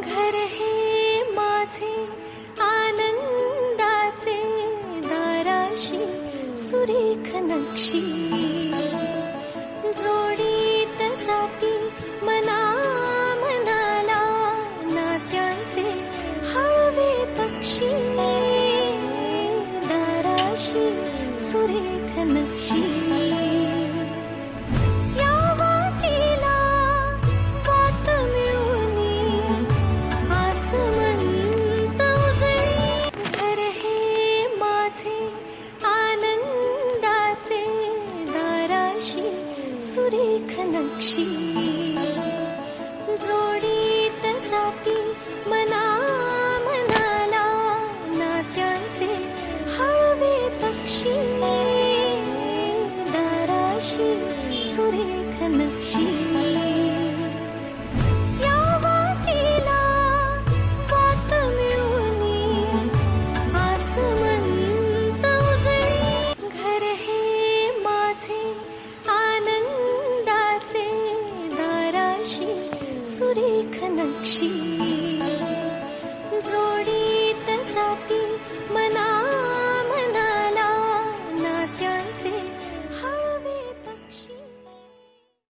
घर हे माझे आनंदाचे, दाराशी सुरेख नक्षी, जोडीत जाती मना मनाला, नात्यांचे हळवे पक्षी, दाराशी सुरेख नक्षी. सुरेख नक्षी, जोडीत जाती मना मनाला, नात्यांचे हळवे पक्षी, दाराशी सुरेख नक्षी. या वाटेला वाट मिळूनी आसमंत उजळी, घर हे माझे आनंदाचे, दाराशी सुरेख नक्षी.